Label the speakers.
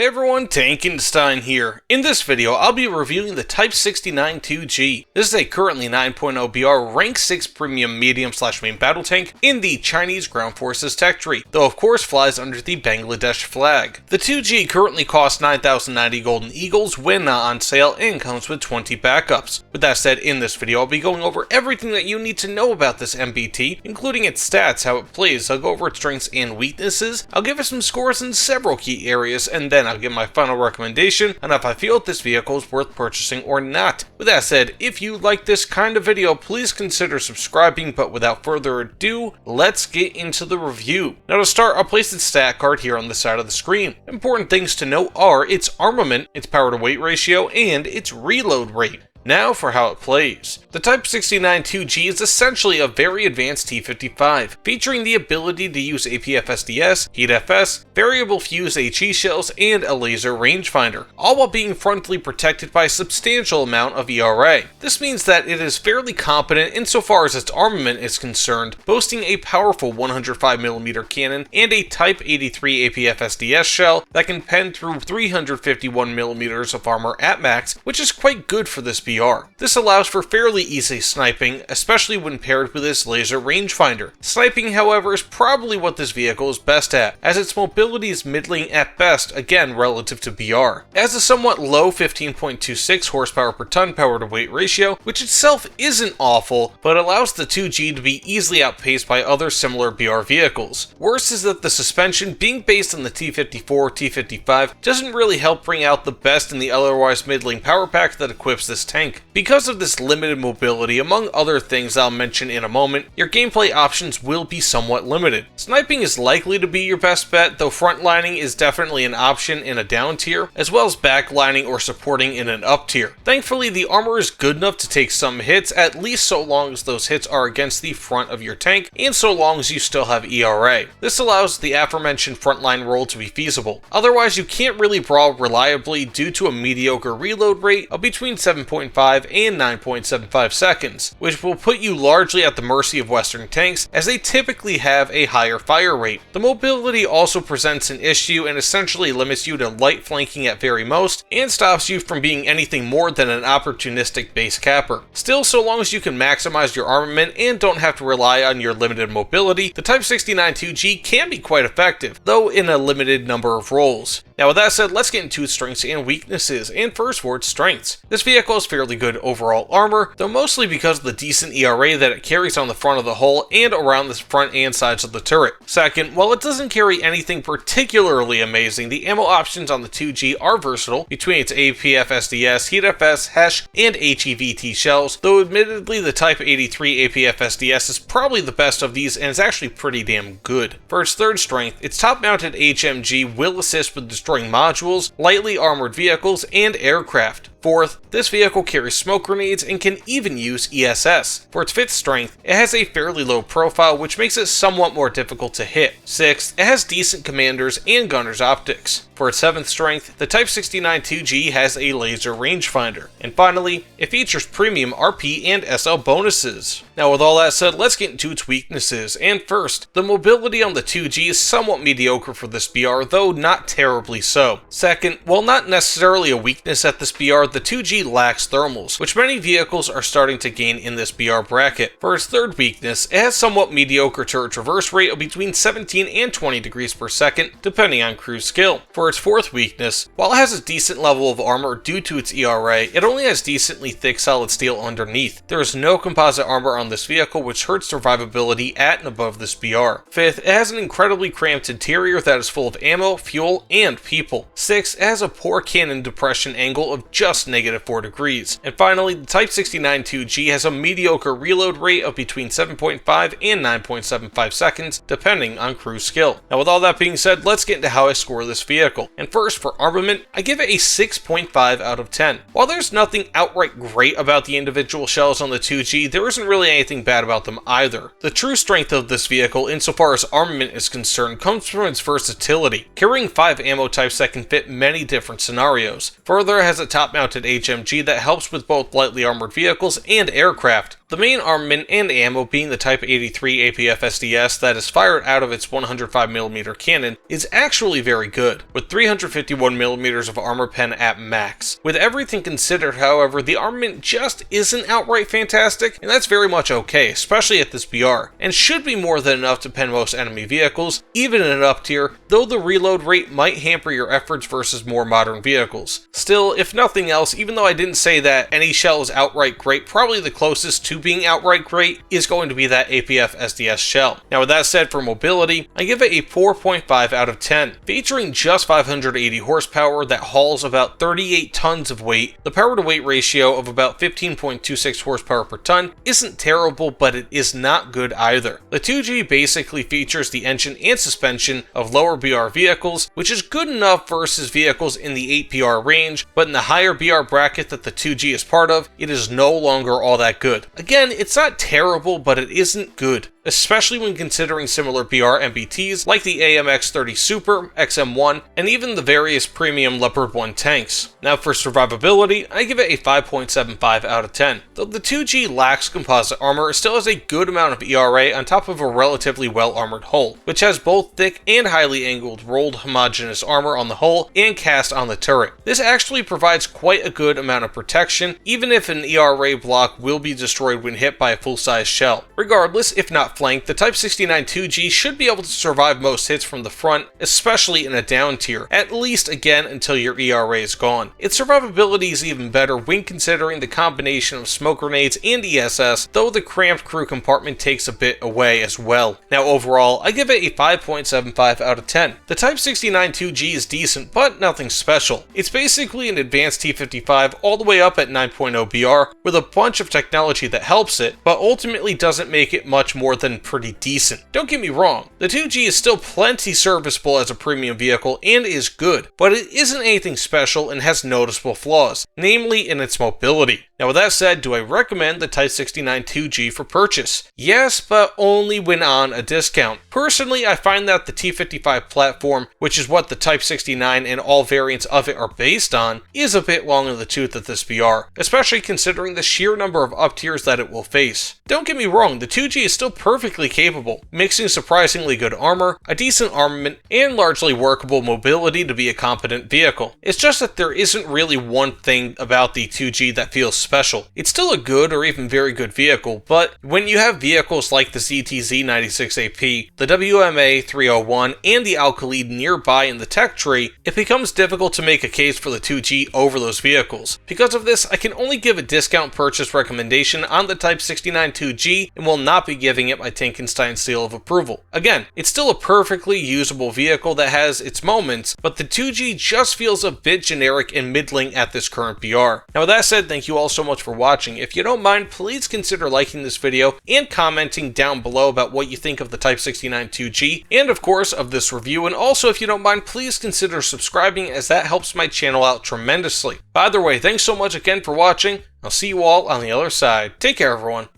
Speaker 1: Hey everyone, Tankenstein here. In this video, I'll be reviewing the Type-69 2G. This is a currently 9.0 BR Rank 6 Premium Medium/Main Battle Tank in the Chinese Ground Forces tech tree, though of course flies under the Bangladesh flag. The 2G currently costs 9,090 Golden Eagles when not on sale and comes with 20 backups. With that said, in this video I'll be going over everything that you need to know about this MBT, including its stats, how it plays, I'll go over its strengths and weaknesses, I'll give it some scores in several key areas, and then I'll give my final recommendation on if I feel if this vehicle is worth purchasing or not. With that said, if you like this kind of video, please consider subscribing, but without further ado, let's get into the review. Now to start, I'll place its stat card here on the side of the screen. Important things to note are its armament, its power to weight ratio, and its reload rate. Now for how it plays. The Type-69 2G is essentially a very advanced T-55, featuring the ability to use APF-SDS, Heat-FS, variable fuse HE shells, and a laser rangefinder, all while being frontally protected by a substantial amount of ERA. This means that it is fairly competent insofar as its armament is concerned, boasting a powerful 105mm cannon and a Type 83 APF-SDS shell that can pen through 351mm of armor at max, which is quite good for this BR. This allows for fairly easy sniping, especially when paired with its laser rangefinder. Sniping, however, is probably what this vehicle is best at, as its mobility is middling at best, again relative to BR. It has a somewhat low 15.26 horsepower per ton power to weight ratio, which itself isn't awful, but allows the 2G to be easily outpaced by other similar BR vehicles. Worse is that the suspension, being based on the T54, T55, doesn't really help bring out the best in the otherwise middling power pack that equips this tank. Because of this limited mobility, among other things I'll mention in a moment, your gameplay options will be somewhat limited. Sniping is likely to be your best bet, though frontlining is definitely an option in a down tier, as well as backlining or supporting in an up tier. Thankfully, the armor is good enough to take some hits, at least so long as those hits are against the front of your tank, and so long as you still have ERA. This allows the aforementioned frontline role to be feasible. Otherwise, you can't really brawl reliably due to a mediocre reload rate of between 7.5 and 9.75 seconds, which will put you largely at the mercy of Western tanks, as they typically have a higher fire rate. The mobility also presents an issue and essentially limits you to light flanking at very most, and stops you from being anything more than an opportunistic base capper. Still, so long as you can maximize your armament and don't have to rely on your limited mobility, the Type-69 2G can be quite effective, though in a limited number of roles. Now with that said, let's get into its strengths and weaknesses, and first for its strengths. This vehicle has fairly good overall armor, though mostly because of the decent ERA that it carries on the front of the hull and around the front and sides of the turret. Second, while it doesn't carry anything particularly amazing, the ammo options on the 2G are versatile between its APF-SDS, Heat-FS, HESH, and HEVT shells, though admittedly the Type 83 APF-SDS is probably the best of these and is actually pretty damn good. For its third strength, its top-mounted HMG will assist with destroying modules, lightly armored vehicles, and aircraft. Fourth, this vehicle carries smoke grenades and can even use ESS. For its fifth strength, it has a fairly low profile, which makes it somewhat more difficult to hit. Sixth, it has decent commanders and gunners optics. For its seventh strength, the Type-69 2G has a laser rangefinder. And finally, it features premium RP and SL bonuses. Now with all that said, let's get into its weaknesses. And first, the mobility on the 2G is somewhat mediocre for this BR, though not terribly so. Second, while not necessarily a weakness at this BR, the 2G lacks thermals, which many vehicles are starting to gain in this BR bracket. For its third weakness, it has somewhat mediocre turret traverse rate of between 17 and 20 degrees per second, depending on crew skill. For its fourth weakness, while it has a decent level of armor due to its ERA, it only has decently thick solid steel underneath. There is no composite armor on this vehicle, which hurts survivability at and above this BR. Fifth, it has an incredibly cramped interior that is full of ammo, fuel, and people. Sixth, it has a poor cannon depression angle of just -4 degrees. And finally, the Type-69 2G has a mediocre reload rate of between 7.5 and 9.75 seconds, depending on crew skill. Now with all that being said, let's get into how I score this vehicle. And first, for armament, I give it a 6.5 out of 10. While there's nothing outright great about the individual shells on the 2G, there isn't really anything bad about them either. The true strength of this vehicle, insofar as armament is concerned, comes from its versatility, carrying 5 ammo types that can fit many different scenarios. Further, it has a top-mounted HMG that helps with both lightly armored vehicles and aircraft. The main armament and ammo being the Type 83 APF SDS that is fired out of its 105mm cannon is actually very good, with 351mm of armor pen at max. With everything considered, however, the armament just isn't outright fantastic, and that's very much okay, especially at this BR, and should be more than enough to pen most enemy vehicles, even in an up tier, though the reload rate might hamper your efforts versus more modern vehicles. Still, if nothing else, even though I didn't say that any shell is outright great, probably the closest to being outright great is going to be that APF SDS shell. Now with that said, for mobility, I give it a 4.5 out of 10. Featuring just 580 horsepower that hauls about 38 tons of weight, the power to weight ratio of about 15.26 horsepower per ton isn't terrible, but it is not good either. The 2G basically features the engine and suspension of lower BR vehicles, which is good enough versus vehicles in the 8BR range, but in the higher BR bracket that the 2G is part of, it is no longer all that good. Again, it's not terrible, but it isn't good, especially when considering similar BR MBTs like the AMX-30 Super, XM1, and even the various premium Leopard 1 tanks. Now for survivability, I give it a 5.75 out of 10. Though the 2G lacks composite armor, it still has a good amount of ERA on top of a relatively well-armored hull, which has both thick and highly angled rolled homogeneous armor on the hull and cast on the turret. This actually provides quite a good amount of protection, even if an ERA block will be destroyed when hit by a full-size shell. Regardless, if not flanked, the Type-69 2G should be able to survive most hits from the front, especially in a down tier, at least again until your ERA is gone. Its survivability is even better when considering the combination of smoke grenades and ESS, though the cramped crew compartment takes a bit away as well. Now overall, I give it a 5.75 out of 10. The Type-69 2G is decent, but nothing special. It's basically an advanced T-55 all the way up at 9.0 BR, with a bunch of technology that helps it, but ultimately doesn't make it much more than pretty decent. Don't get me wrong, the 2G is still plenty serviceable as a premium vehicle and is good, but it isn't anything special and has noticeable flaws, namely in its mobility. Now with that said, do I recommend the Type-69 2G for purchase? Yes, but only when on a discount. Personally, I find that the T-55 platform, which is what the Type-69 and all variants of it are based on, is a bit long in the tooth at this BR, especially considering the sheer number of up tiers that it will face. Don't get me wrong, the 2G is still perfectly capable, mixing surprisingly good armor, a decent armament, and largely workable mobility to be a competent vehicle. It's just that there isn't really one thing about the 2G that feels special. It's still a good or even very good vehicle, but when you have vehicles like the ZTZ-96AP, the WMA-301, and the Alkaleid nearby in the tech tree, it becomes difficult to make a case for the 2G over those vehicles. Because of this, I can only give a discount purchase recommendation on the Type-69 2G and will not be giving it my Tankenstein seal of approval. Again, it's still a perfectly usable vehicle that has its moments, but the 2G just feels a bit generic and middling at this current BR. Now with that said, thank you all so much for watching. If you don't mind, please consider liking this video and commenting down below about what you think of the Type-69 2G, and of course of this review, and also if you don't mind, please consider subscribing as that helps my channel out tremendously. By the way, thanks so much again for watching. I'll see you all on the other side. Take care everyone.